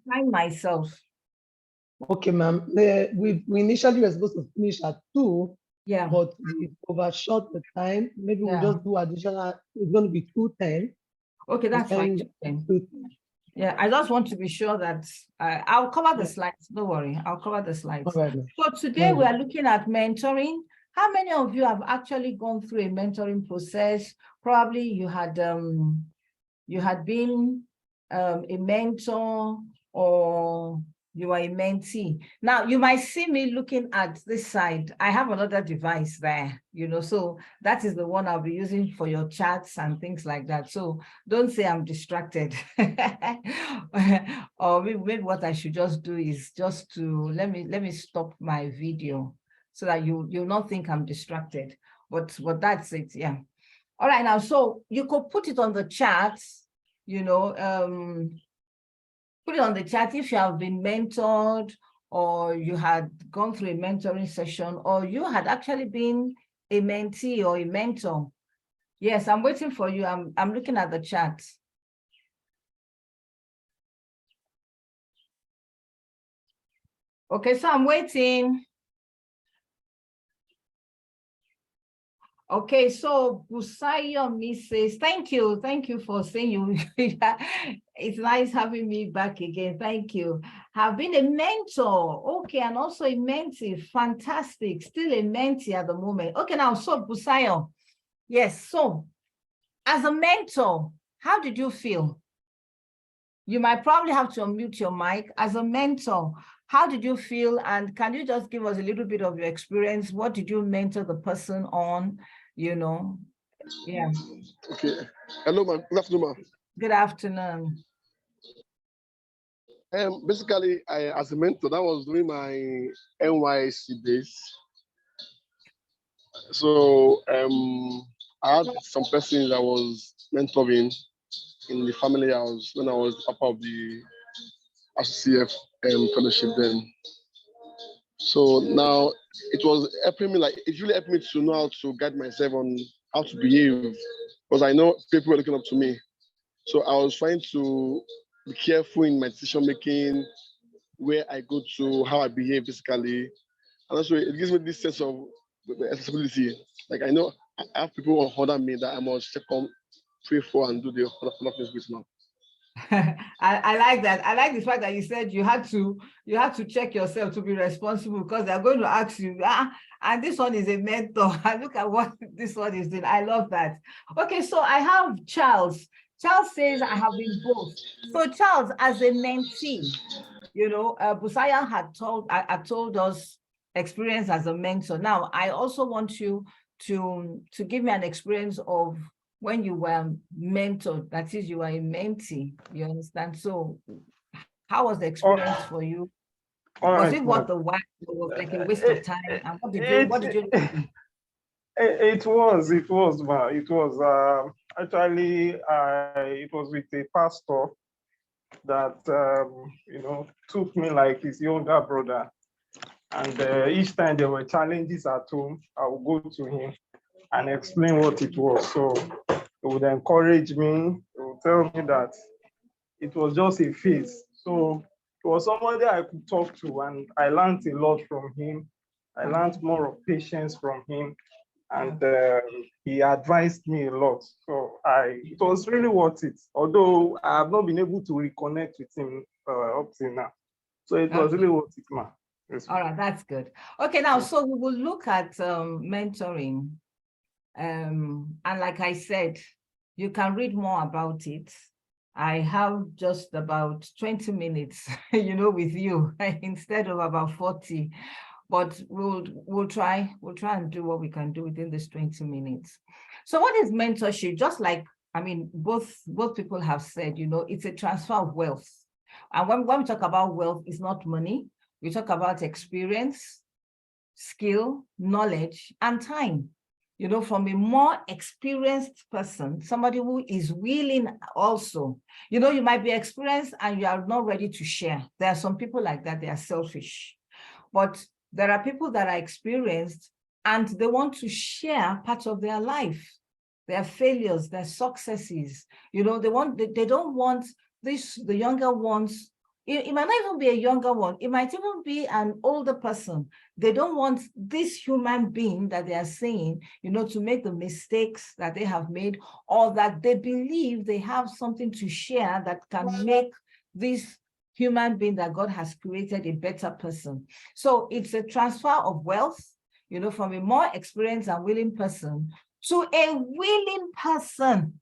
Find myself. Okay, ma'am. We initially were supposed to finish at 2, Yeah. but we overshot the time. Maybe we'll just do additional. It's going to be 2:10. Okay, that's fine. Yeah, I just want to be sure that I'll cover the slides. Don't worry, I'll cover the slides. All right, so today we are looking at mentoring. How many of you have actually gone through a mentoring process? Probably you had been a mentor, or you are a mentee. Now, you might see me looking at this side. I have another device there, so that is the one I'll be using for your chats and things like that. So don't say I'm distracted. Or maybe what I should just do is just to, let me stop my video so that you'll not think I'm distracted. But that's it, yeah. All right, now, so you could put it on the chat, put it on the chat if you have been mentored, or you had gone through a mentoring session, or you had actually been a mentee or a mentor. Yes, I'm waiting for you. I'm looking at the chat. Okay, so I'm waiting. Okay, so Busayomi says, thank you for saying you. It's nice having me back again. Thank you. Have been a mentor. Okay, and also a mentee. Fantastic. Still a mentee at the moment. Okay, now, so Busayo. Yes, so as a mentor, how did you feel? You might probably have to unmute your mic. As a mentor, how did you feel? And can you just give us a little bit of your experience? What did you mentor the person on? Yeah. Okay. Hello, ma'am. Good afternoon, ma'am. Good afternoon. Basically, as a mentor, that was during my NYC days. So I had some persons that was mentoring in the family house when I was a part of the RCF fellowship then. So now it was helping me, it really helped me to know how to guide myself on how to behave, because I know people were looking up to me. So I was trying to be careful in my decision making, where I go to, how I behave physically. And also it gives me this sense of accessibility. Like I know I have people under me that I must check on, pray for, and do the other things with now. I like that. I like the fact that you said you had to check yourself to be responsible, because they're going to ask you, and this one is a mentor. Look at what this one is doing. I love that. Okay, so I have Charles. Charles says, I have been both. So Charles, as a mentee, Busaya had told us experience as a mentor. Now, I also want you to give me an experience of when you were mentored, that is, you were a mentee, you understand? So how was the experience for you? Was it what the wife was like a waste of time? And what did you do? It was, ma. It was actually it was with a pastor that took me like his younger brother. And each time there were challenges at home, I would go to him and explain what it was. So he would encourage me, he would tell me that it was just a phase. So it was somebody I could talk to, and I learned a lot from him. I learned more of patience from him, and he advised me a lot. So it was really worth it, although I have not been able to reconnect with him up till now. So it was really worth it, ma. Yes. All right, that's good. Okay, now, so we will look at mentoring. And like I said, you can read more about it. I have just about 20 minutes, with you instead of about 40. But we'll try and do what we can do within this 20 minutes. So what is mentorship? Just like, both people have said, it's a transfer of wealth. And when we talk about wealth, it's not money. We talk about experience, skill, knowledge, and time. From a more experienced person, somebody who is willing also. You might be experienced and you are not ready to share. There are some people like that, they are selfish. But there are people that are experienced and they want to share part of their life, their failures, their successes. They don't want the younger ones, It might not even be a younger one. It might even be an older person. They don't want this human being that they are saying, to make the mistakes that they have made, or that they believe they have something to share that can make this human being that God has created a better person. So it's a transfer of wealth, from a more experienced and willing person to a willing person.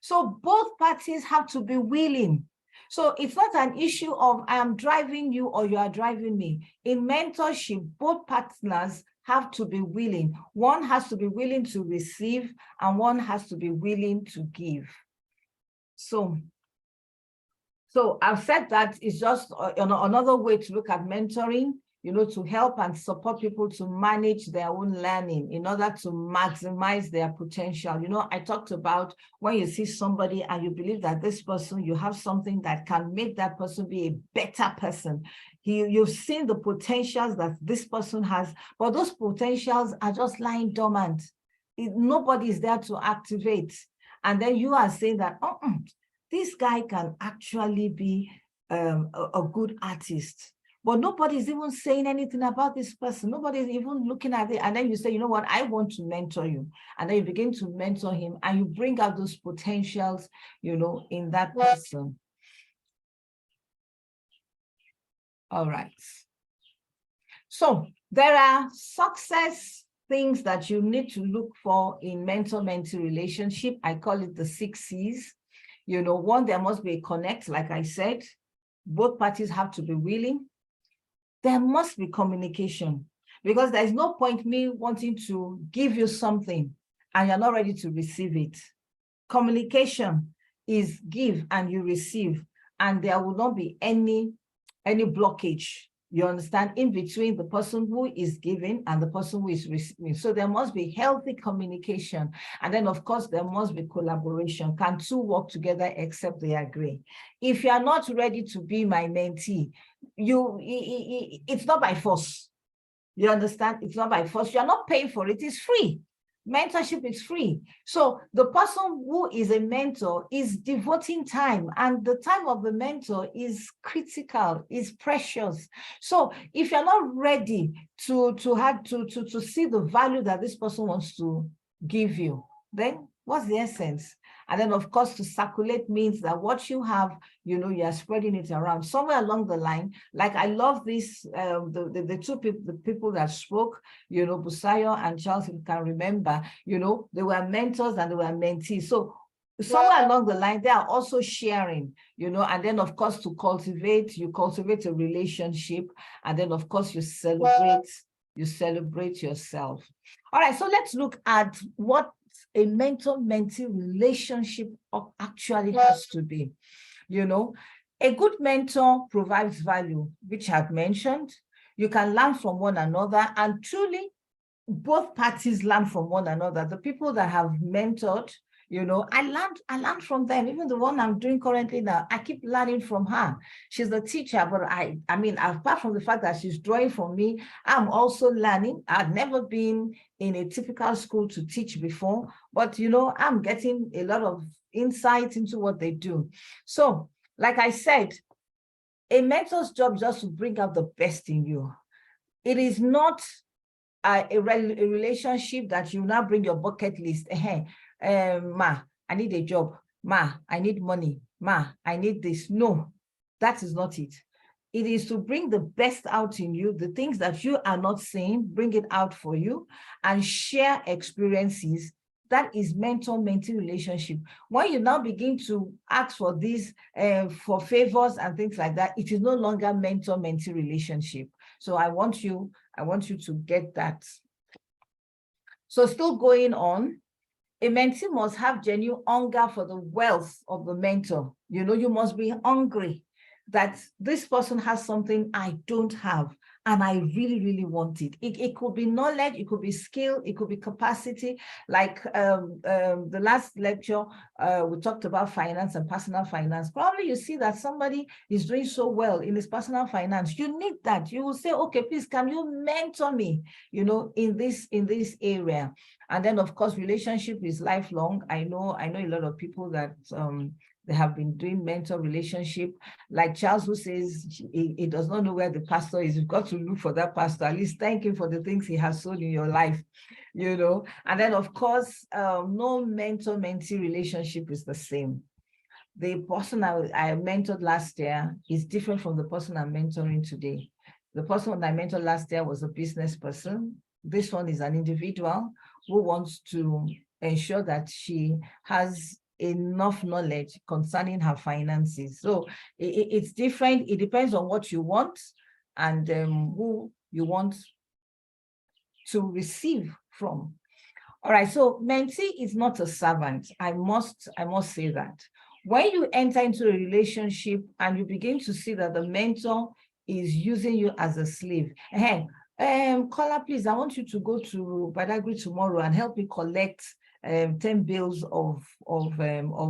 So both parties have to be willing. So it's not an issue of I am driving you or you are driving me. In mentorship, both partners have to be willing. One has to be willing to receive and one has to be willing to give. So I've said that is just another way to look at mentoring, to help and support people to manage their own learning in order to maximize their potential. I talked about when you see somebody and you believe that this person, you have something that can make that person be a better person. You've seen the potentials that this person has, but those potentials are just lying dormant. Nobody is there to activate. And then you are saying that, this guy can actually be a good artist. But nobody's even saying anything about this person. Nobody's even looking at it. And then you say, you know what, I want to mentor you. And then you begin to mentor him and you bring out those potentials, in that person. All right. So there are success things that you need to look for in mentor-mentee relationship. I call it the 6 C's. One, there must be a connect, like I said. Both parties have to be willing. There must be communication, because there's no point me wanting to give you something and you're not ready to receive it. Communication is give and you receive, and there will not be any blockage, you understand, in between the person who is giving and the person who is receiving. So there must be healthy communication. And then, of course, there must be collaboration. Can two work together except they agree? If you are not ready to be my mentee, it's not by force. You understand? It's not by force. You're not paying for it. It's free. Mentorship is free. So the person who is a mentor is devoting time, and the time of the mentor is critical, is precious. So if you're not ready to see the value that this person wants to give you, then what's the essence? And then, of course, to circulate means that what you have, you are spreading it around. Somewhere along the line, like I love this, the two people, the people that spoke, Busayo and Charles, if you can remember, they were mentors and they were mentees. So somewhere along the line, they are also sharing, and then, of course, you cultivate a relationship, and then, of course, you celebrate yourself. All right, so let's look at what a mentor-mentee relationship actually has to be. A good mentor provides value, which I've mentioned. You can learn from one another, and truly both parties learn from one another. The people that have mentored, I learned from them. Even the one I'm doing currently now, I keep learning from her. She's a teacher, but I mean, apart from the fact that she's drawing from me, I'm also learning. I've never been in a typical school to teach before, but I'm getting a lot of insight into what they do. So, like I said, a mentor's job is just to bring out the best in you. It is not a relationship that you now bring your bucket list. Ma, I need a job. Ma, I need money. Ma, I need this. No, that is not it. It is to bring the best out in you, the things that you are not seeing, bring it out for you and share experiences. That is mentor-mentee relationship. When you now begin to ask for these, for favors and things like that, it is no longer mentor-mentee relationship. So I want you to get that. So still going on, a mentee must have genuine hunger for the wealth of the mentor. You must be hungry that this person has something I don't have, and I really, really want it. It could be knowledge, it could be skill, it could be capacity. Like the last lecture, we talked about finance and personal finance. Probably you see that somebody is doing so well in his personal finance. You need that. You will say, okay, please, can you mentor me, in this area? And then, of course, relationship is lifelong. I know a lot of people that They have been doing mentor relationship. Like Charles, who says he does not know where the pastor is. You've got to look for that pastor. At least thank him for the things he has sown in your life, you know. And then, of course, no mentor-mentee relationship is the same. The person I mentored last year is different from the person I'm mentoring today. The person I mentored last year was a business person. This one is an individual who wants to ensure that she has enough knowledge concerning her finances. So it's different. It depends on what you want and who you want to receive from. All right, so mentee is not a servant. I must say that. When you enter into a relationship and you begin to see that the mentor is using you as a slave, hey, caller, please, I want you to go to Badagry tomorrow and help me collect 10 bills of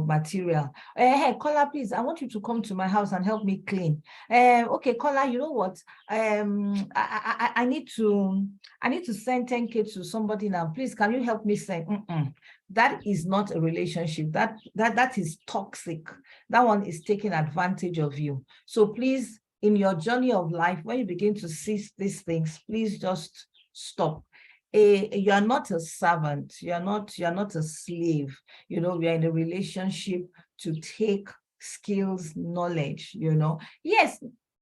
material. Hey, caller, please, I want you to come to my house and help me clean. Okay, caller, you know what? I need to send 10K to somebody now. Please, can you help me send? That is not a relationship. That is toxic. That one is taking advantage of you. So please, in your journey of life, when you begin to see these things, please just stop. You are not a servant. You are not a slave. You know, we are in a relationship to take skills, knowledge, you know. Yes,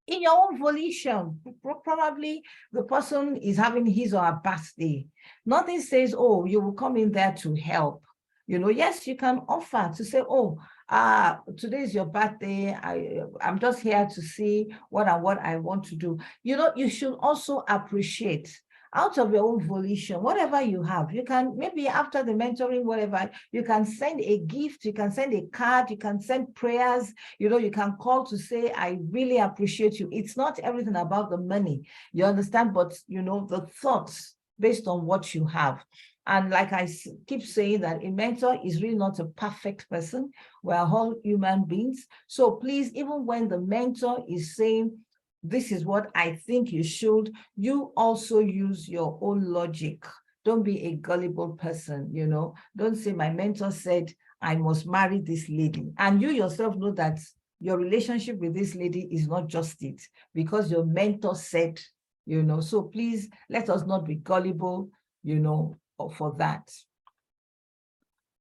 in your own volition, probably the person is having his or her birthday. Nothing says, oh, you will come in there to help. You know, yes, you can offer to say, oh, today is your birthday. I'm just here to see what I want to do. You know, you should also appreciate out of your own volition, whatever you have. You can, maybe after the mentoring, whatever, you can send a gift, you can send a card, you can send prayers, you know, you can call to say, I really appreciate you. It's not everything about the money, you understand, but, you know, the thoughts based on what you have. And like I keep saying that a mentor is really not a perfect person. We're all human beings. So please, even when the mentor is saying, this is what I think you should, you also use your own logic. Don't be a gullible person, you know. Don't say, my mentor said, I must marry this lady. And you yourself know that your relationship with this lady is not just it, because your mentor said, you know. So please, let us not be gullible, you know, for that.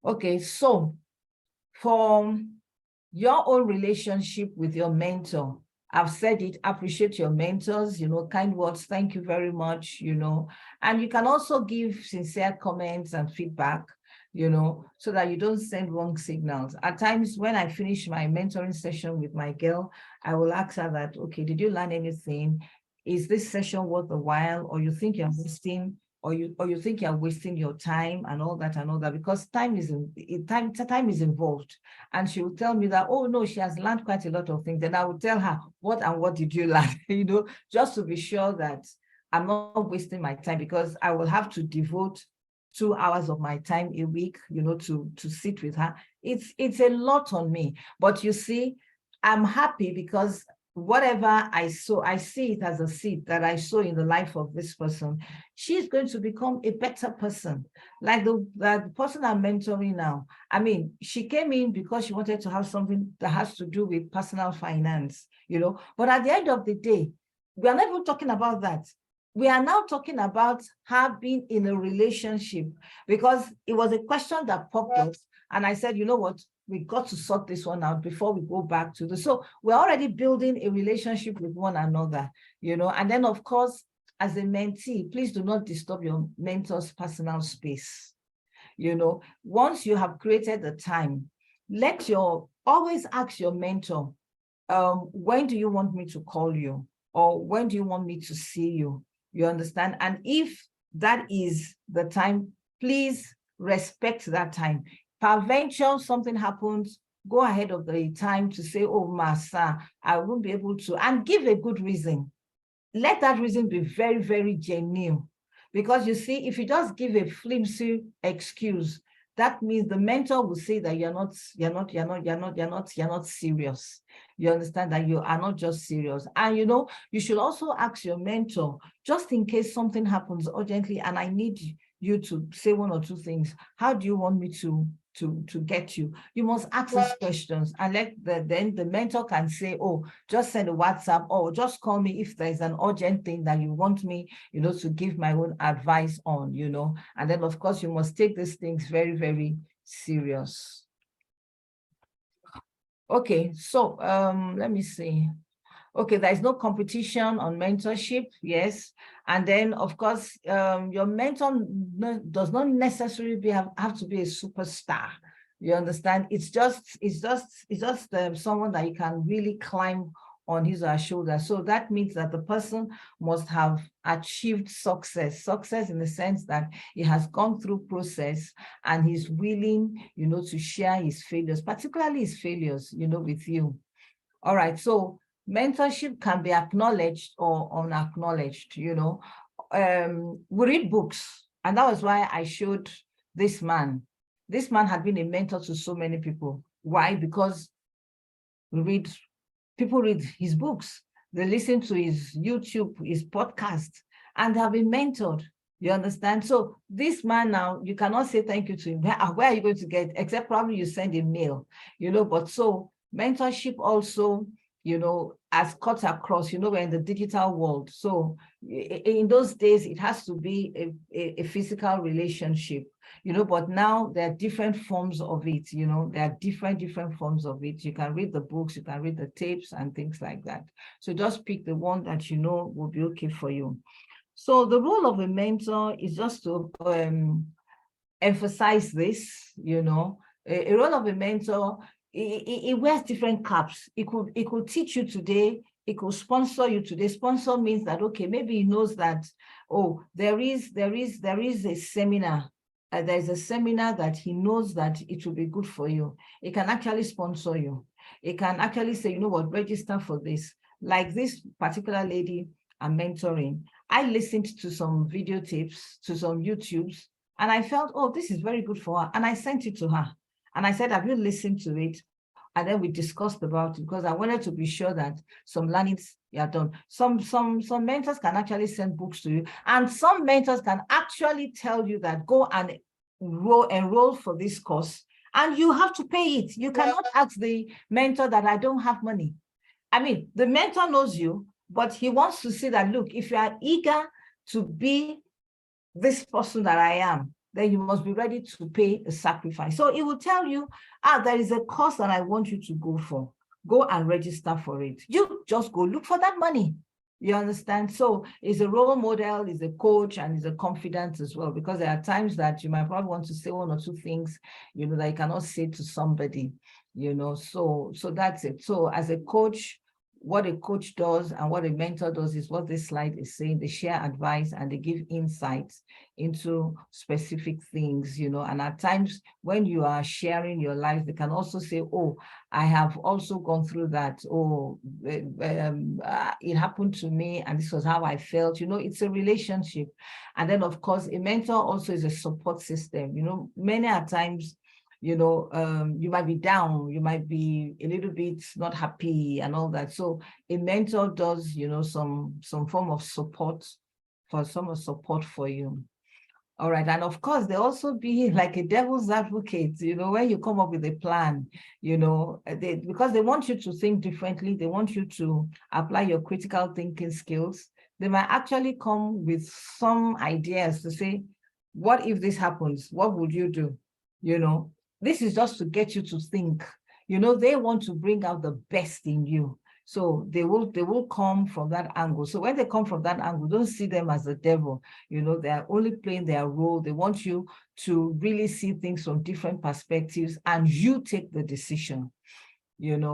Okay, so for your own relationship with your mentor, I've said it, appreciate your mentors, you know, kind words, thank you very much, you know, and you can also give sincere comments and feedback, you know, so that you don't send wrong signals. At times when I finish my mentoring session with my girl, I will ask her that, okay, did you learn anything? Is this session worth a while? Or you think you're wasting, or you think you're wasting your time and all that, because time is involved. And she will tell me that, oh no, she has learned quite a lot of things. And I will tell her, what did you learn? You know, just to be sure that I'm not wasting my time, because I will have to devote 2 hours of my time a week, you know, to sit with her. It's a lot on me. But you see, I'm happy because whatever I sow, I see it as a seed that I sow in the life of this person. She's going to become a better person. Like the person I'm mentoring now. I mean, she came in because she wanted to have something that has to do with personal finance, you know. But at the end of the day, we are not even talking about that. We are now talking about her being in a relationship, because it was a question that popped up. And I said, you know what? We got to sort this one out before we go back to this. So we're already building a relationship with one another, you know. And then, of course, as a mentee, please do not disturb your mentor's personal space. You know, once you have created the time, always ask your mentor, when do you want me to call you? Or when do you want me to see you? You understand? And if that is the time, please respect that time. Peradventure, something happens, go ahead of the time to say, oh, Master, I won't be able to, and give a good reason. Let that reason be very, very genuine. Because you see, if you just give a flimsy excuse, that means the mentor will say that you're not serious. You understand that you are not just serious. And you know, you should also ask your mentor, just in case something happens urgently and I need you to say 1 or 2 things. How do you want me to to get you. You must ask these questions, and then the mentor can say, oh, just send a WhatsApp, or just call me if there's an urgent thing that you want me, to give my own advice on, and then of course you must take these things very, very serious. Okay, so let me see. Okay, there is no competition on mentorship, yes. And then, of course, your mentor does not necessarily have to be a superstar. You understand? It's just someone that you can really climb on his or her shoulder. So that means that the person must have achieved success in the sense that he has gone through process and he's willing, to share his failures, particularly his failures, with you. All right, so mentorship can be acknowledged or unacknowledged, we read books, and that was why I showed this man. This man had been a mentor to so many people. Why? Because people read his books, they listen to his YouTube, his podcast, and have been mentored. You understand? So this man now, you cannot say thank you to him. Where are you going to get, except probably you send a mail, but so mentorship also, has cut across, we're in the digital world. So in those days, it has to be a physical relationship, but now there are different forms of it, there are different forms of it. You can read the books, you can read the tapes and things like that. So just pick the one that will be okay for you. So the role of a mentor is just to emphasize this, a role of a mentor, it wears different caps. It could teach you today, it could sponsor you today. Sponsor means that, okay, maybe he knows that, oh, there is a seminar. There's a seminar that he knows that it will be good for you. It can actually sponsor you. It can actually say, register for this. Like this particular lady I'm mentoring, I listened to some videotapes, to some YouTubes, and I felt, oh, this is very good for her. And I sent it to her. And I said, have you listened to it? And then we discussed about it, because I wanted to be sure that some learnings are done. Some mentors can actually send books to you. And some mentors can actually tell you that go and enroll for this course, and you have to pay it. You cannot ask the mentor that I don't have money. I mean, the mentor knows you, but he wants to see that, look, if you are eager to be this person that I am, then you must be ready to pay a sacrifice. So it will tell you, there is a course that I want you to go for. Go and register for it. You just go look for that money. You understand? So it's a role model, is a coach, and is a confidant as well, because there are times that you might probably want to say one or two things, that you cannot say to somebody, so that's it. So as a coach, what a coach does and what a mentor does is what this slide is saying. They share advice and they give insights into specific things, and at times when you are sharing your life, they can also say, oh, I have also gone through that. Oh, it happened to me and this was how I felt. It's a relationship. And then of course, a mentor also is a support system. Many a times, you might be down, you might be a little bit not happy and all that. So a mentor does, some form of support for you. All right. And of course, they also be like a devil's advocate, when you come up with a plan, because they want you to think differently. They want you to apply your critical thinking skills. They might actually come with some ideas to say, what if this happens? What would you do? This is just to get you to think. They want to bring out the best in you. So they will come from that angle. So when they come from that angle, don't see them as the devil. They are only playing their role. They want you to really see things from different perspectives, and you take the decision.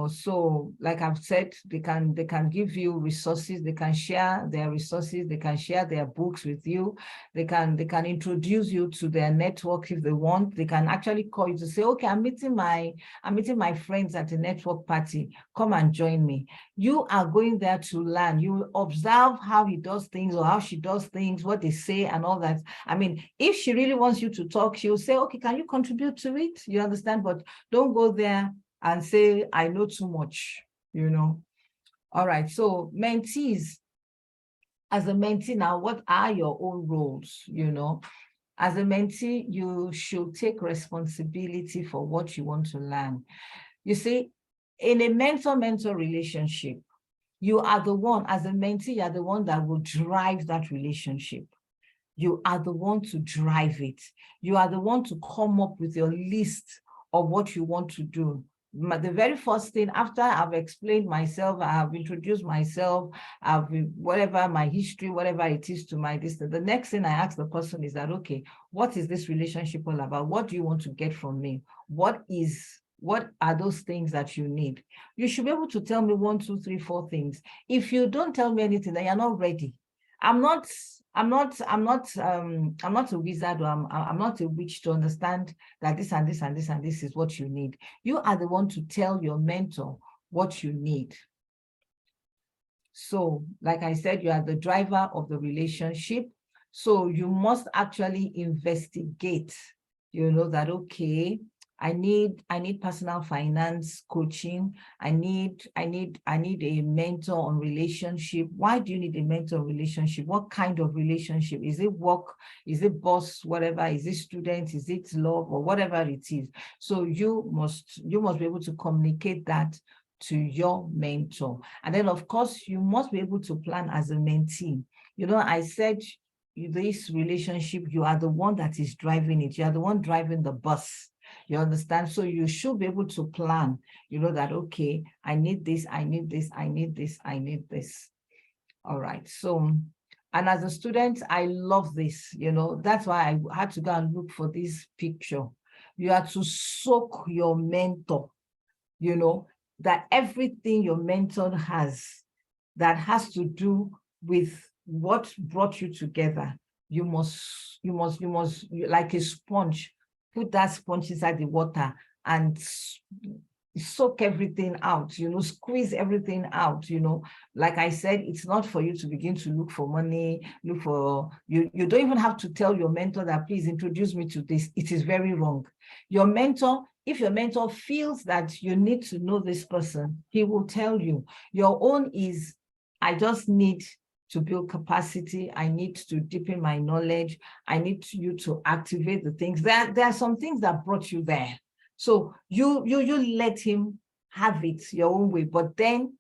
So like I've said, they can give you resources, they can share their resources, they can share their books with you, they can introduce you to their network if they want. They can actually call you to say, okay, I'm meeting my friends at a network party, come and join me. You are going there to learn. You observe how he does things or how she does things, what they say and all that. I mean, if she really wants you to talk, she'll say, okay, can you contribute to it? You understand? But don't go there and say, I know too much, All right, so mentees, as a mentee now, what are your own roles, As a mentee, you should take responsibility for what you want to learn. You see, in a mentor-mentor relationship, you are the one, as a mentee, you are the one that will drive that relationship. You are the one to drive it. You are the one to come up with your list of what you want to do. The very first thing, after I've explained myself, I have introduced myself, whatever my history, whatever it is to my distance, the next thing I ask the person is that, okay, what is this relationship all about? What do you want to get from me? What are those things that you need? You should be able to tell me 1, 2, 3, 4 things. If you don't tell me anything, then you're not ready. I'm not a wizard, or I'm not a witch to understand that this and this and this and this is what you need. You are the one to tell your mentor what you need. So, like I said, you are the driver of the relationship. So you must actually investigate, that, okay, I need personal finance coaching. I need a mentor on relationship. Why do you need a mentor on relationship? What kind of relationship? Is it work? Is it boss? Whatever? Is it student? Is it love? Or whatever it is. So you must be able to communicate that to your mentor. And then, of course, you must be able to plan as a mentee. I said this relationship, you are the one that is driving it. You are the one driving the bus. You understand? So you should be able to plan, that, okay, I need this, I need this, I need this, I need this. All right. So, and as a student, I love this, that's why I had to go and look for this picture. You have to soak your mentor, that everything your mentor has that has to do with what brought you together, you must, like a sponge, put that sponge inside the water and soak everything out, squeeze everything out, like I said, it's not for you to begin to look for money, you don't even have to tell your mentor that, please introduce me to this. It is very wrong. Your mentor, if your mentor feels that you need to know this person, he will tell you. Your own is, I just need to build capacity. I need to deepen my knowledge. I need you to activate the things. There are some things that brought you there. So you let him have it your own way, but then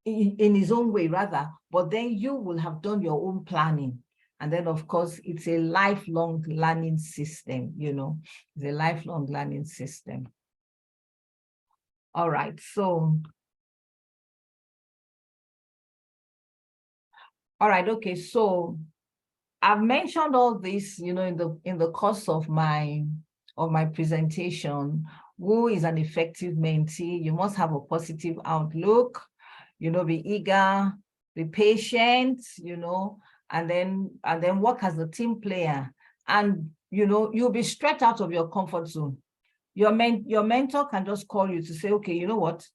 in his own way rather, but then you will have done your own planning. And then, of course, it's a lifelong learning system, it's a lifelong learning system. All right, so. All right, okay, so I've mentioned all this, in the course of my presentation. Who is an effective mentee? You must have a positive outlook, be eager, be patient, and then work as a team player. And, you'll be stretched out of your comfort zone. Your mentor can just call you to say, okay, you know what?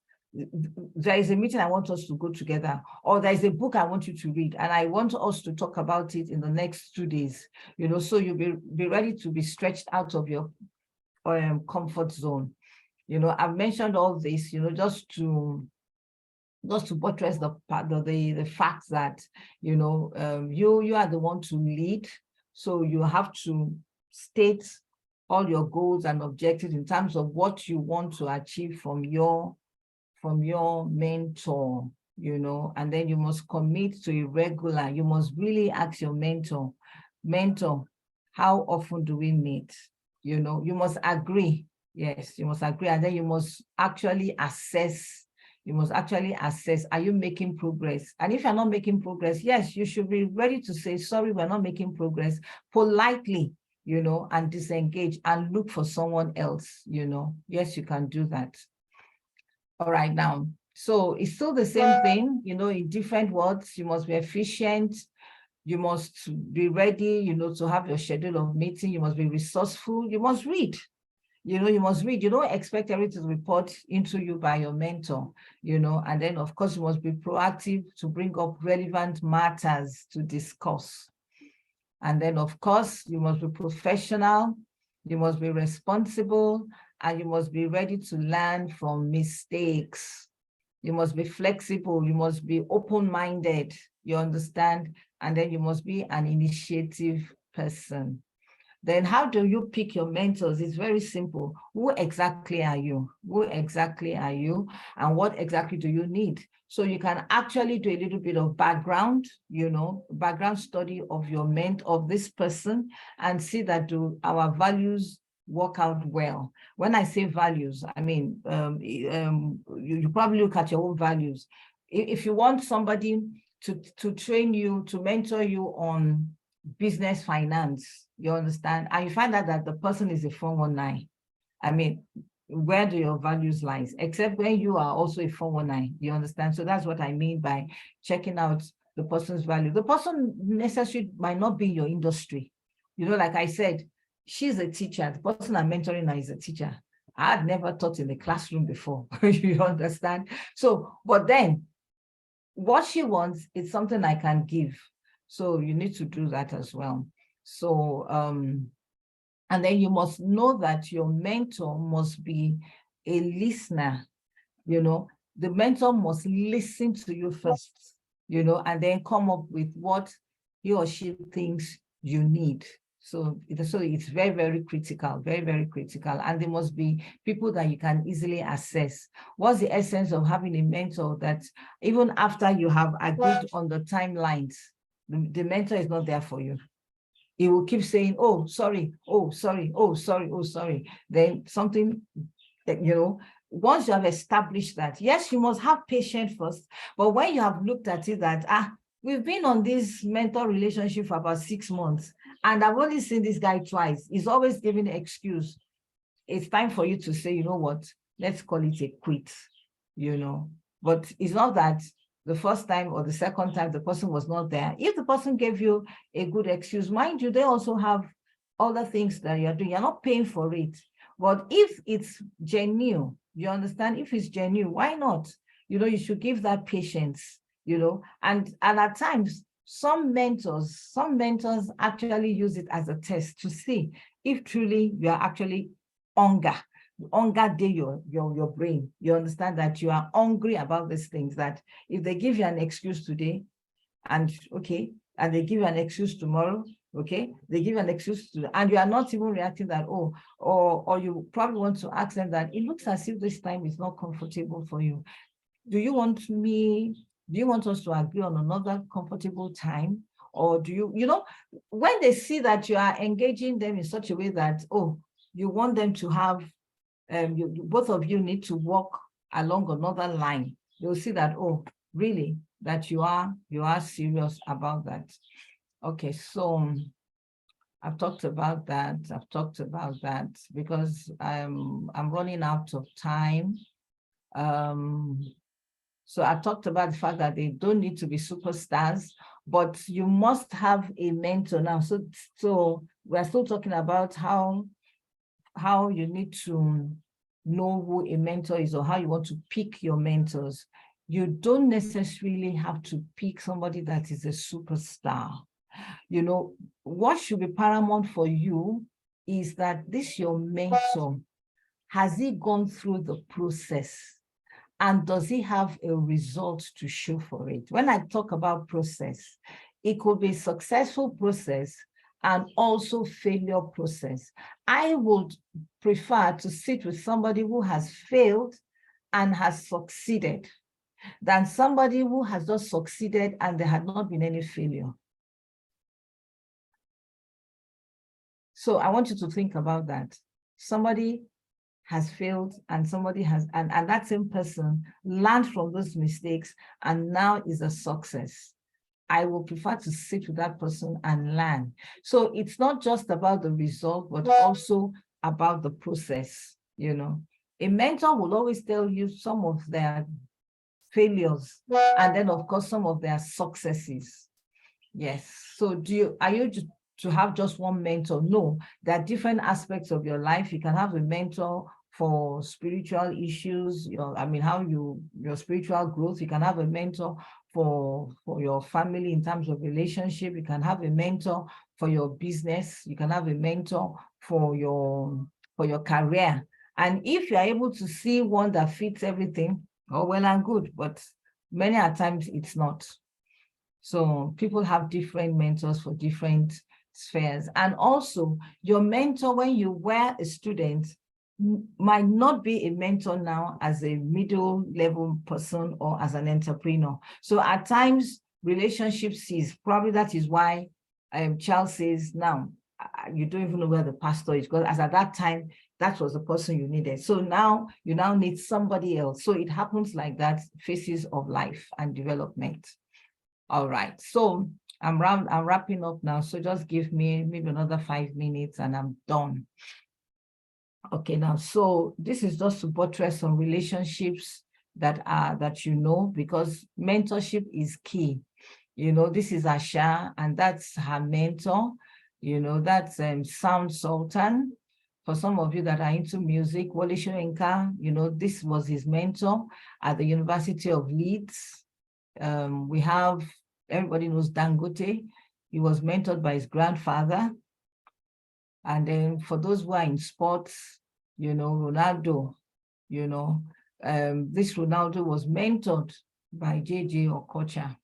There is a meeting I want us to go together, or there is a book I want you to read, and I want us to talk about it in the next 2 days, so you'll be ready to be stretched out of your comfort zone. I've mentioned all this, just to buttress the fact that, you are the one to lead. So you have to state all your goals and objectives in terms of what you want to achieve from your mentor, and then you must commit to a regular. You must really ask your mentor, how often do we meet? You must agree. Yes, you must agree. And then you must actually assess. Are you making progress? And if you're not making progress, yes, you should be ready to say, sorry, we're not making progress, politely, and disengage and look for someone else, Yes, you can do that. All right, now, so it's still the same thing, in different words. You must be efficient. You must be ready, to have your schedule of meeting. You must be resourceful. You must read. You must read. You don't expect everything to report into you by your mentor, and then, of course, you must be proactive to bring up relevant matters to discuss. And then, of course, you must be professional. You must be responsible, and you must be ready to learn from mistakes. You must be flexible. You must be open-minded. You understand? And then you must be an initiative person. Then how do you pick your mentors? It's very simple. Who exactly are you? Who exactly are you? And what exactly do you need? So you can actually do a little bit of background, background study of your of this person, and see that do our values work out well. When I say values, I mean, you probably look at your own values. If you want somebody to train you, to mentor you on business finance, you understand, and you find out that the person is a 419, I mean, where do your values lie? Except when you are also a 419, you understand? So that's what I mean by checking out the person's value. The person necessarily might not be your industry. Like I said, she's a teacher. The person I'm mentoring now is a teacher. I had never taught in the classroom before. You understand? So, but then what she wants is something I can give. So you need to do that as well. So, and then you must know that your mentor must be a listener. The mentor must listen to you first, and then come up with what he or she thinks you need. So it's very, very critical, very, very critical. And there must be people that you can easily assess. What's the essence of having a mentor that even after you have agreed on the timelines, the mentor is not there for you? He will keep saying, oh, sorry, oh, sorry, oh, sorry, oh, sorry. Then something that, once you have established that, yes, you must have patience first. But when you have looked at it that, we've been on this mentor relationship for about 6 months, and I've only seen this guy twice. He's always giving an excuse. It's time for you to say, you know what, let's call it a quit, But it's not that the first time or the second time the person was not there. If the person gave you a good excuse, mind you, they also have other things that you're doing. You're not paying for it. But if it's genuine, you understand? If it's genuine, why not? You should give that patience, and at times, some mentors actually use it as a test to see if truly you are actually hunger your brain. You understand that you are hungry about these things, that if they give you an excuse today, and they give you an excuse tomorrow, they give an excuse and you are not even reacting that, or you probably want to ask them that it looks as if this time is not comfortable for you. Do you want us to agree on another comfortable time? Or do you, when they see that you are engaging them in such a way that, you want them to have, both of you need to walk along another line, you'll see that, really, that you are serious about that. Okay, so I've talked about that because I'm running out of time. So I talked about the fact that they don't need to be superstars, but you must have a mentor now. So we're still talking about how you need to know who a mentor is, or how you want to pick your mentors. You don't necessarily have to pick somebody that is a superstar. What should be paramount for you is that this your mentor, has he gone through the process? And does he have a result to show for it? When I talk about process, it could be successful process and also failure process. I would prefer to sit with somebody who has failed and has succeeded than somebody who has just succeeded and there had not been any failure. So I want you to think about that. Somebody has failed and somebody has, and that same person learned from those mistakes and now is a success. I will prefer to sit with that person and learn. So it's not just about the result, but also about the process. A mentor will always tell you some of their failures and then of course some of their successes. Yes. So are you to have just one mentor? No, there are different aspects of your life. You can have a mentor for spiritual issues, your spiritual growth. You can have a mentor for your family in terms of relationship. You can have a mentor for your business. You can have a mentor for your career. And if you're able to see one that fits everything, well and good, but many a times it's not. So people have different mentors for different spheres. And also your mentor when you were a student might not be a mentor now as a middle level person or as an entrepreneur. So at times relationships cease. Probably that is why Charles says now you don't even know where the pastor is, because as at that time that was the person you needed. So now you now need somebody else. So it happens like that, phases of life and development. All right, so I'm wrapping up now. So just give me maybe another 5 minutes and I'm done. Okay, now, so this is just to buttress some relationships that you know, because mentorship is key. You know, this is Asha, and that's her mentor. You know, that's Sound Sultan. For some of you that are into music, Wole Soyinka, you know, this was his mentor at the University of Leeds. We have, everybody knows Dangote. He was mentored by his grandfather. And then for those who are in sports, you know, Ronaldo, you know, this Ronaldo was mentored by JJ Okocha.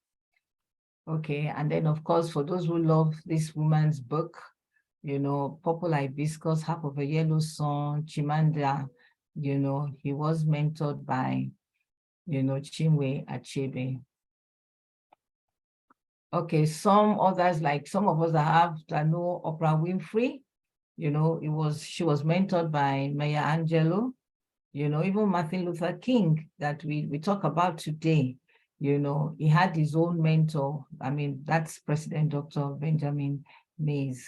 Okay, and then of course, for those who love this woman's book, you know, Purple Hibiscus, Half of a Yellow Sun, Chimamanda, you know, he was mentored by, you know, Chinwe Achebe. Okay, some others, like some of us that know Oprah Winfrey, you know, she was mentored by Maya Angelou, you know, even Martin Luther King that we talk about today, you know, he had his own mentor. I mean, that's President Dr. Benjamin Mays.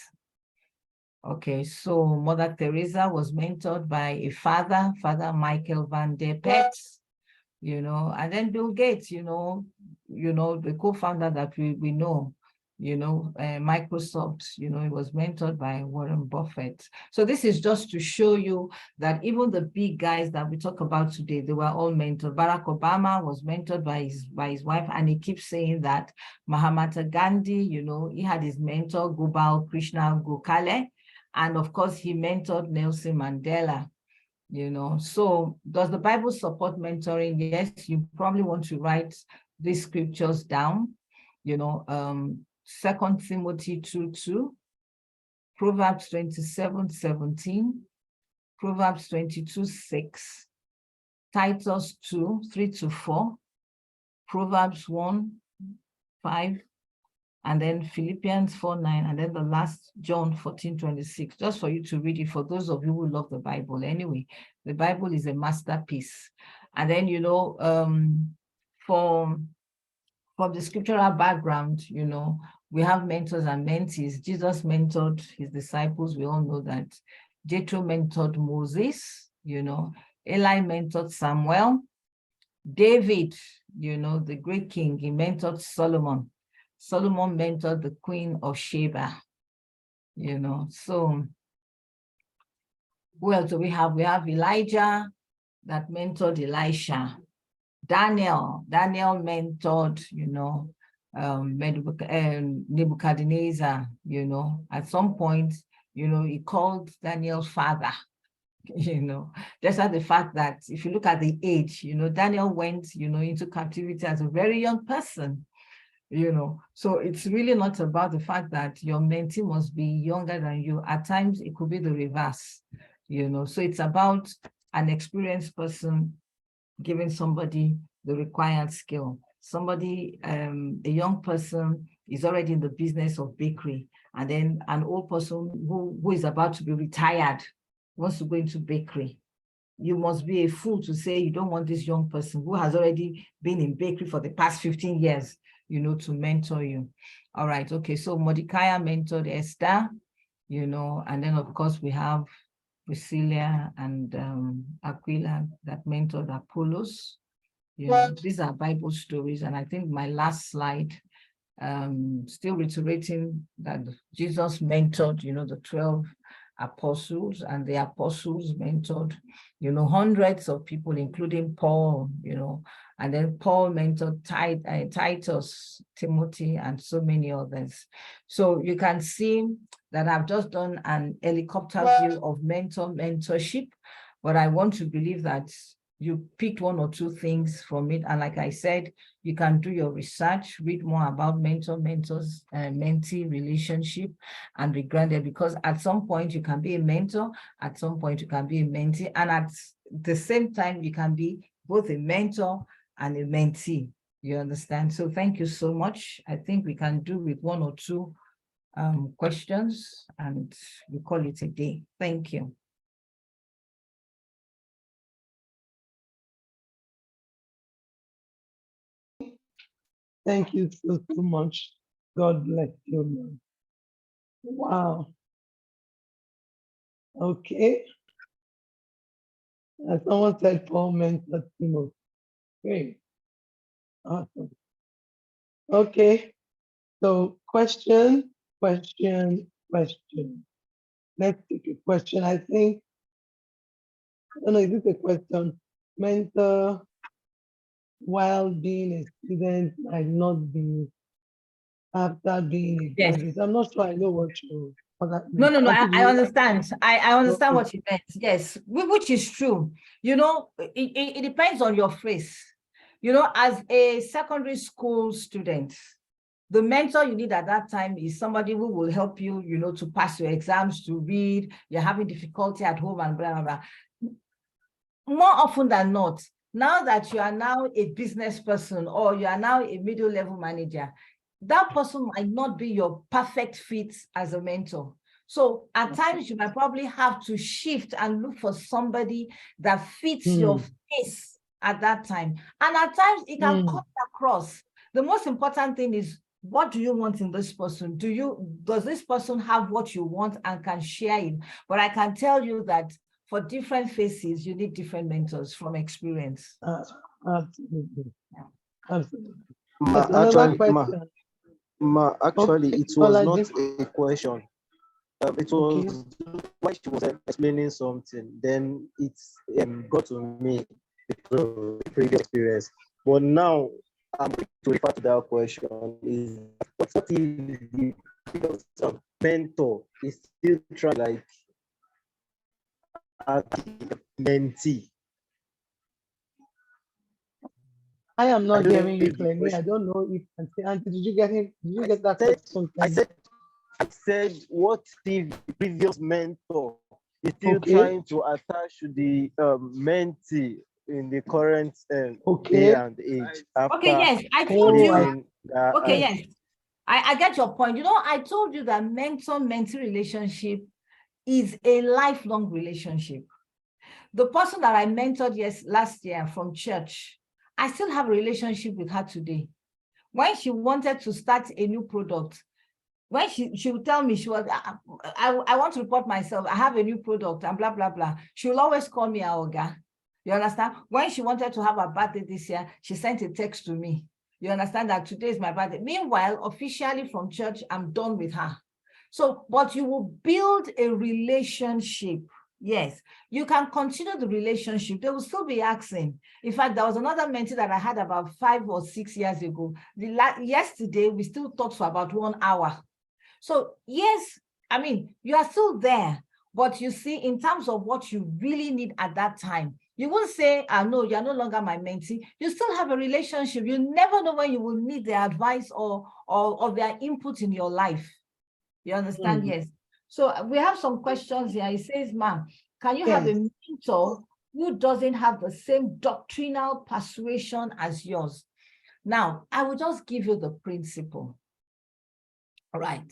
Okay, so Mother Teresa was mentored by a Father Michael van der Pets, you know, and then Bill Gates, you know, the co-founder that we know, you know, Microsoft, you know, it was mentored by Warren Buffett. So this is just to show you that even the big guys that we talk about today, they were all mentored. Barack Obama was mentored by his wife, and he keeps saying that. Mahatma Gandhi, you know, he had his mentor, Gopal Krishna Gokhale, and of course, he mentored Nelson Mandela. You know, so does the Bible support mentoring? Yes, you probably want to write these scriptures down, you know, 2 Timothy 2:2, Proverbs 27:17, Proverbs 22:6, Titus 2:3-4, Proverbs 1:5, and then Philippians 4:9, and then the last John 14:26, just for you to read it, for those of you who love the Bible. Anyway, the Bible is a masterpiece. And then, you know, from the scriptural background, you know, we have mentors and mentees. Jesus mentored his disciples. We all know that. Jethro mentored Moses, you know. Eli mentored Samuel. David, you know, the great king, he mentored Solomon. Solomon mentored the Queen of Sheba, you know. So who else do we have? We have Elijah that mentored Elisha. Daniel mentored, you know, Nebuchadnezzar, you know. At some point, you know, he called Daniel father, you know, just at the fact that if you look at the age, you know, Daniel went, you know, into captivity as a very young person. You know, so it's really not about the fact that your mentee must be younger than you. At times, it could be the reverse, you know. So it's about an experienced person giving somebody the required skill. Somebody, a young person is already in the business of bakery, and then an old person who is about to be retired wants to go into bakery. You must be a fool to say you don't want this young person who has already been in bakery for the past 15 years, you know, to mentor you. All right, okay, so Mordecai mentored Esther, you know, and then of course we have Priscilla and Aquila that mentored Apollos. You know, these are Bible stories, and I think my last slide, still reiterating that Jesus mentored, you know, the 12 apostles, and the apostles mentored, you know, hundreds of people, including Paul, you know, and then Paul mentored Titus, Timothy, and so many others. So you can see that I've just done an helicopter view of mentorship, but I want to believe that you picked one or two things from it. And like I said, you can do your research, read more about mentors, mentee relationship, and be grounded, because at some point you can be a mentor, at some point you can be a mentee, and at the same time you can be both a mentor and a mentee. You understand? So thank you so much. I think we can do with one or two questions, and we call it a day. Thank you. Thank you so much. God bless you, man. Wow. Okay. As someone said, Paul mentored Timothy. Great. Awesome. Okay. So question. Let's take a question. I think, I don't know, is this a question? Mentor while being a student might not be after being a Yes. graduate. I'm not sure I know what you. No, I understand. I understand Okay. what you meant. Yes, which is true. You know, it depends on your phrase. You know, as a secondary school student, the mentor you need at that time is somebody who will help you, you know, to pass your exams, to read, you're having difficulty at home and blah, blah, blah. More often than not, now that you are now a business person or you are now a middle level manager, that person might not be your perfect fit as a mentor. So at times you might probably have to shift and look for somebody that fits your face at that time. And at times it can cut across. The most important thing is, what do you want in this person? Does this person have what you want and can share it? But I can tell you that for different faces, you need different mentors from experience. Absolutely. Yeah. Absolutely. Actually, Okay, it was Olaji. not a question. It was why she was explaining something. Then it got to me because of the previous experience. But now I'm going to refer to that question. Is what if the previous mentor is still trying like a mentee? I am not I don't hearing you get the clearly. I question. don't know if Auntie, did you get him? Did you get that said- question? I said, what if the previous mentor is still Okay. trying to attach to the mentee in the current day Okay. and age? After Okay, yes, I told you. leaving that, Okay, yes, I get your point. You know, I told you that mentor-mentee relationship is a lifelong relationship. The person that I mentored last year from church, I still have a relationship with her today. When she wanted to start a new product, when she would tell me, she was, I want to report myself, I have a new product and blah, blah, blah. She will always call me Aoga. You understand? When she wanted to have a birthday this year, she sent a text to me. You understand that today is my birthday. Meanwhile, officially from church, I'm done with her. So, but you will build a relationship. Yes, you can continue the relationship. They will still be asking. In fact, there was another mentee that I had about 5 or 6 years ago. Yesterday, we still talked for about 1 hour. So yes, I mean, you are still there, but you see, in terms of what you really need at that time, you won't say, no, you're no longer my mentee. You still have a relationship. You never know when you will need their advice or their input in your life. You understand? Yes. So we have some questions here. It says, ma'am, can you have a mentor who doesn't have the same doctrinal persuasion as yours? Now, I will just give you the principle. All right.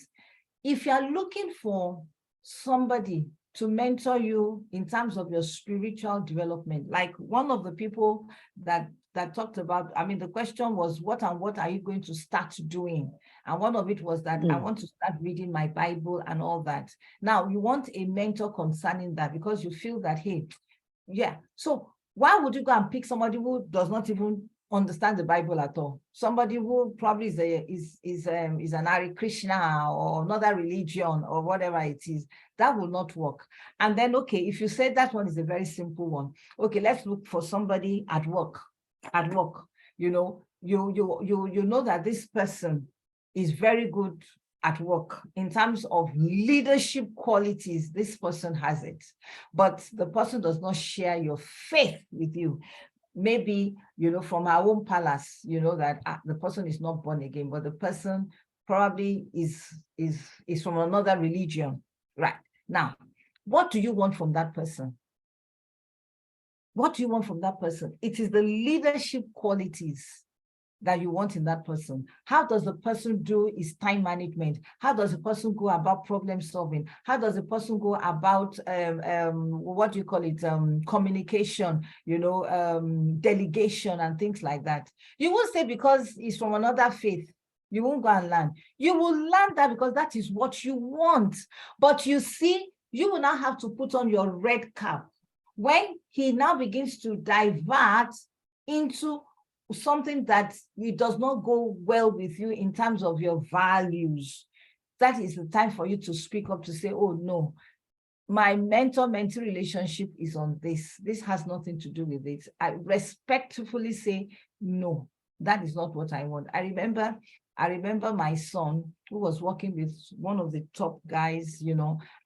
If you're looking for somebody to mentor you in terms of your spiritual development, like one of the people that talked about, I mean, the question was, what are you going to start doing? And one of it was that I want to start reading my Bible and all that. Now, you want a mentor concerning that because you feel that, hey, yeah. So why would you go and pick somebody who does not even understand the Bible at all? Somebody who probably is an Hare Krishna or another religion or whatever it is, that will not work. And then, okay, if you say that one is a very simple one, okay, let's look for somebody at work. At work, you know, you know that this person is very good at work in terms of leadership qualities. This person has it, but the person does not share your faith with you. Maybe, from our own palace, that the person is not born again, but the person probably is from another religion. Right. Now, what do you want from that person? What do you want from that person? It is the leadership qualities that you want in that person. How does the person do his time management? How does the person go about problem solving? How does the person go about what do you call it? Communication, delegation and things like that. You won't say because he's from another faith, you won't go and learn. You will learn that because that is what you want. But you see, you will now have to put on your red cap when he now begins to divert into something that it does not go well with you in terms of your values. That is the time for you to speak up, to say, oh no, my mentor-mentee relationship is on this. This has nothing to do with it. I respectfully say, no, that is not what I want. I remember my son who was working with one of the top guys,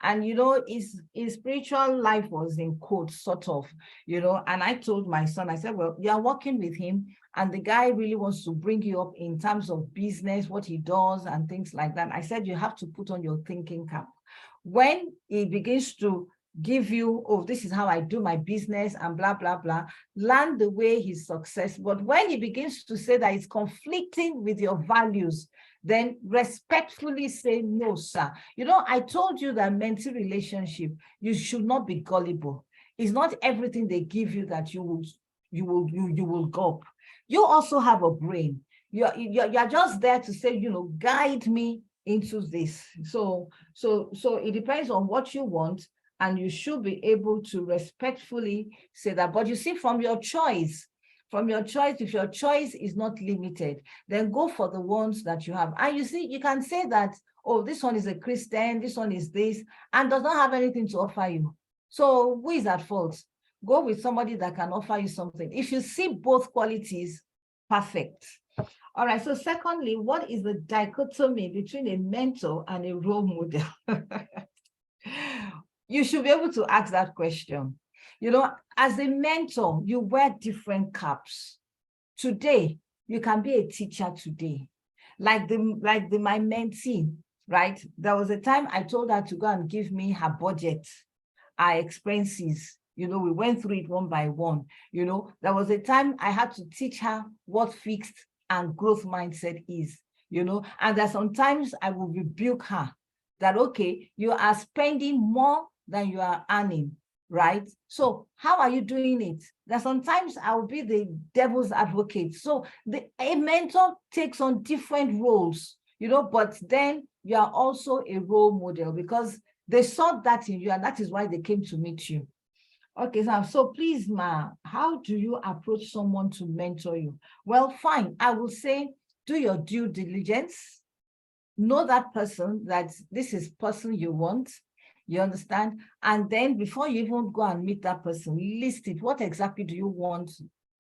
and his spiritual life was in quotes, sort of, and I told my son, I said, well, you're working with him and the guy really wants to bring you up in terms of business, what he does and things like that. I said, you have to put on your thinking cap. When he begins to give you, oh, this is how I do my business and blah, blah, blah, learn the way he's successful. But when he begins to say that it's conflicting with your values, then respectfully say, no, sir. I told you that mentee relationship, you should not be gullible. It's not everything they give you that you will gulp. You also have a brain. You're just there to say, guide me into this. So it depends on what you want, and you should be able to respectfully say that. But you see, from your choice, if your choice is not limited, then go for the ones that you have. And you see, you can say that, oh, this one is a Christian, this one is this, and does not have anything to offer you. So who is at fault? Go with somebody that can offer you something. If you see both qualities, perfect. All right, so secondly, what is the dichotomy between a mentor and a role model? You should be able to ask that question. As a mentor, you wear different caps. Today, you can be a teacher today. Like my mentee, right? There was a time I told her to go and give me her budget, our expenses. We went through it one by one. There was a time I had to teach her what fixed and growth mindset is, and that sometimes I will rebuke her that, okay, you are spending more than you are earning, right? So how are you doing it? That sometimes I will be the devil's advocate. So a mentor takes on different roles, but then you are also a role model because they saw that in you, and that is why they came to meet you. Okay, so please, Ma, how do you approach someone to mentor you? Well, fine. I will say, do your due diligence. Know that person, that this is person you want. You understand? And then before you even go and meet that person, list it. What exactly do you want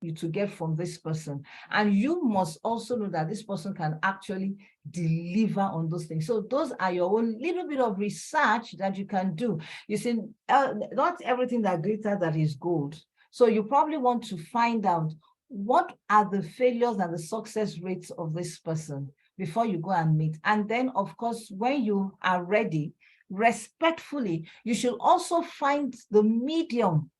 you to get from this person? And you must also know that this person can actually deliver on those things. So those are your own little bit of research that you can do. You see, not everything that glitters that is gold. So you probably want to find out what are the failures and the success rates of this person before you go and meet. And then, of course, when you are ready, respectfully, you should also find the medium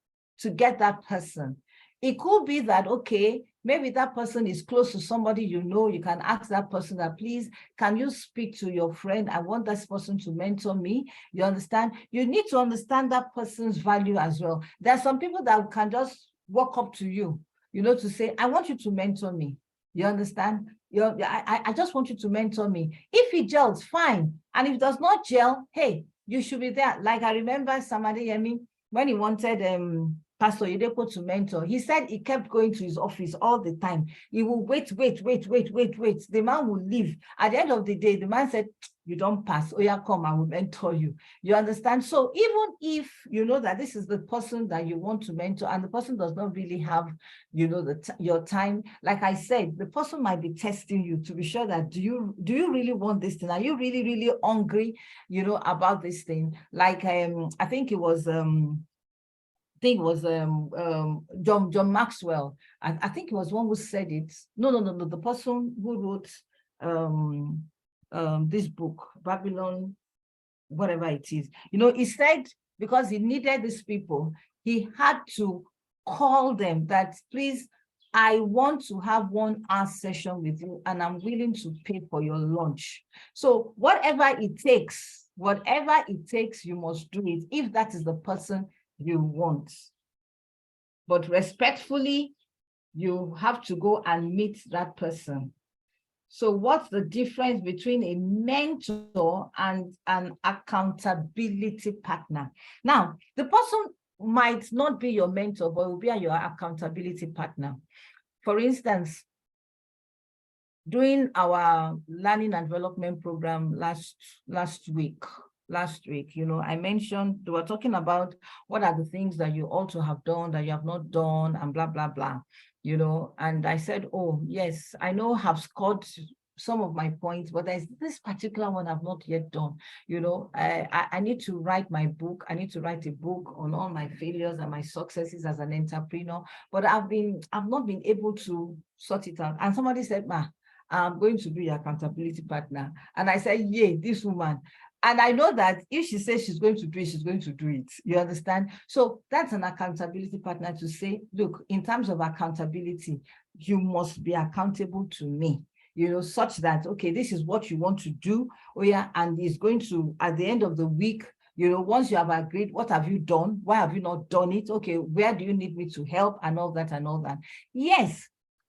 to get that person. It could be that, okay, maybe that person is close to somebody you can ask that person that, please, can you speak to your friend? I want this person to mentor me. You understand? You need to understand that person's value as well. There are some people that can just walk up to you, to say, I want you to mentor me. You understand? I just want you to mentor me. If it gels, fine. And if it does not gel, hey, you should be there. Like I remember somebody, when he wanted Pastor Yedeko to mentor. He said he kept going to his office all the time. He will wait. The man will leave. At the end of the day, the man said, you don't pass. Oh yeah, come, I will mentor you. You understand? So even if you know that this is the person that you want to mentor and the person does not really have, you know, your time, like I said, the person might be testing you to be sure that do you really want this thing? Are you really, really hungry, you know, about this thing? Like I think it was John Maxwell. I think it was one who said it. No, the person who wrote this book, Babylon, whatever it is. You know, he said because he needed these people, he had to call them that, please, I want to have 1 hour session with you and I'm willing to pay for your lunch. So whatever it takes, you must do it if that is the person you want. But respectfully, you have to go and meet that person. So what's the difference between a mentor and an accountability partner? Now, the person might not be your mentor, but will be your accountability partner. For instance, during our learning and development program last week, you know, I mentioned, they were talking about what are the things that you ought to have done that you have not done and blah, blah, blah, you know, and I said, oh, yes, I know I've scored some of my points, but there's this particular one I've not yet done. You know, I need to write my book. I need to write a book on all my failures and my successes as an entrepreneur, but I've not been able to sort it out. And somebody said, Ma, I'm going to be your accountability partner. And I said, yeah, this woman. And I know that if she says she's going to do it, she's going to do it. You understand? So that's an accountability partner to say, look, in terms of accountability, you must be accountable to me, you know, such that, okay, this is what you want to do. Oh yeah. And it's going to, at the end of the week, you know, once you have agreed, what have you done? Why have you not done it? Okay, where do you need me to help? And all that and all that. Yes.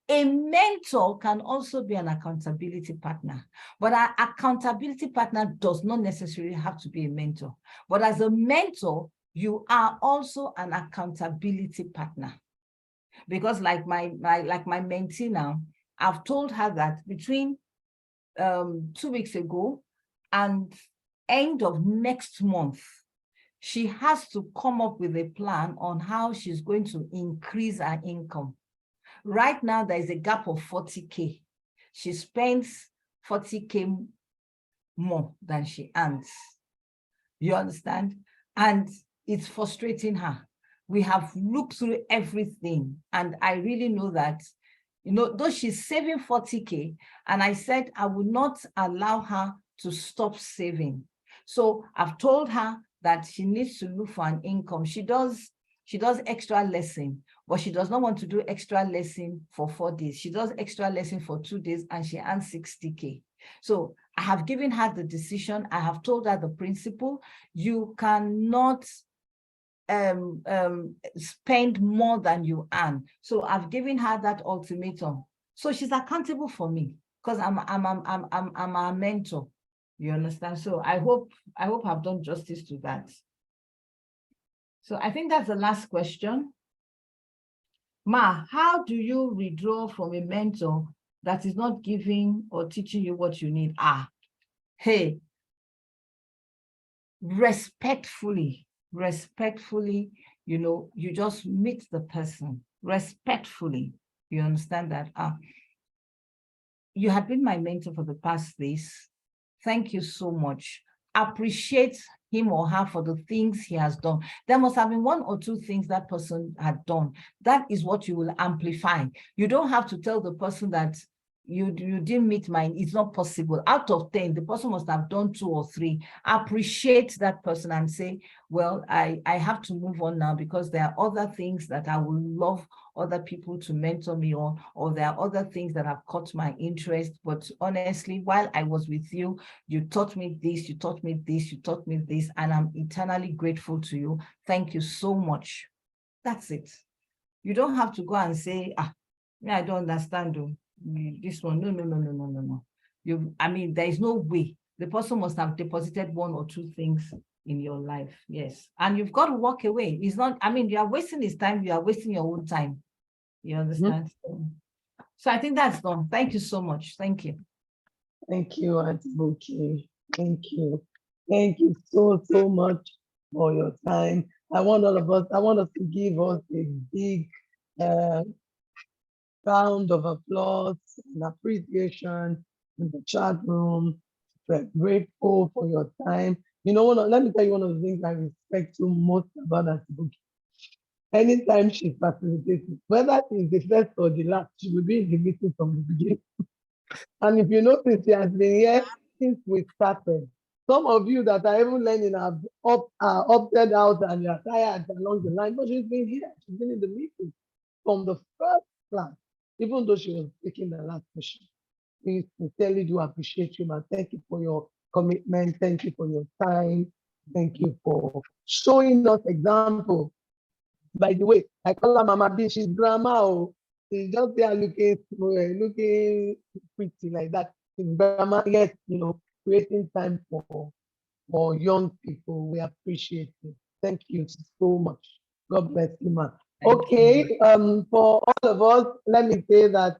A mentor can also be an accountability partner, but an accountability partner does not necessarily have to be a mentor. But as a mentor, you are also an accountability partner. Because like my mentee now, I've told her that between 2 weeks ago and end of next month, she has to come up with a plan on how she's going to increase her income. Right now, there is a gap of 40K. She spends 40K more than she earns. You understand? And it's frustrating her. We have looked through everything. And I really know that, you know, though she's saving 40K, and I said I would not allow her to stop saving. So I've told her that she needs to look for an income. She does extra lesson, but she does not want to do extra lesson for 4 days. She does extra lesson for 2 days and she earns 60K. So I have given her the decision. I have told her the principle. You cannot spend more than you earn. So I've given her that ultimatum. So she's accountable for me because I'm a mentor. You understand? So I hope I've done justice to that. So I think that's the last question. Ma, how do you withdraw from a mentor that is not giving or teaching you what you need? Hey, respectfully, you know, you just meet the person respectfully. You understand that? You have been my mentor for the past days. Thank you so much. Appreciate him or her for the things he has done. There must have been 1 or 2 things that person had done. That is what you will amplify. You don't have to tell the person that you didn't meet mine. It's not possible. Out of 10, the person must have done 2 or 3. Appreciate that person and say, well, I have to move on now because there are other things that I would love other people to mentor me on, or there are other things that have caught my interest. But honestly, while I was with you, you taught me this, you taught me this, you taught me this, and I'm eternally grateful to you. Thank you so much. That's it. You don't have to go and say, I don't understand this one. No. I mean, there is no way. The person must have deposited 1 or 2 things in your life. Yes. And you've got to walk away. It's not, I mean, you are wasting his time, you are wasting your own time. You understand? So I think that's done. Thank you so much. Thank you. Thank you, Auntie Buki. Thank you. Thank you so, so much for your time. I want us to give us a big uh, round of applause and appreciation in the chat room. We're grateful for your time. You know, let me tell you one of the things I respect you most about Auntie Buki. Anytime she's facilitating, whether it's the first or the last, she will be in the meeting from the beginning. And if you notice, she has been here since we started. Some of you that are even learning have opted out and you're tired along the line, but she's been here. She's been in the meeting from the first class, even though she was taking the last session. We sincerely do appreciate you, man. Thank you for your commitment. Thank you for your time. Thank you for showing us example. By the way, I call her Mama B. She's grandma. Oh. She's just there looking pretty like that. She's grandma, yet, creating time for young people. We appreciate it. Thank you so much. God bless you, man. Okay, for all of us, let me say that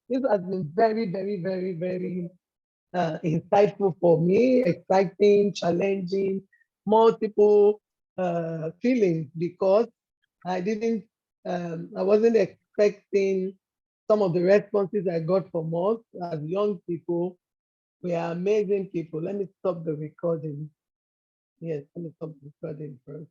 this has been very, very, very, very insightful for me, exciting, challenging, multiple feelings because I wasn't expecting some of the responses I got from us as young people. We are amazing people. Let me stop the recording. Yes, let me stop the recording first.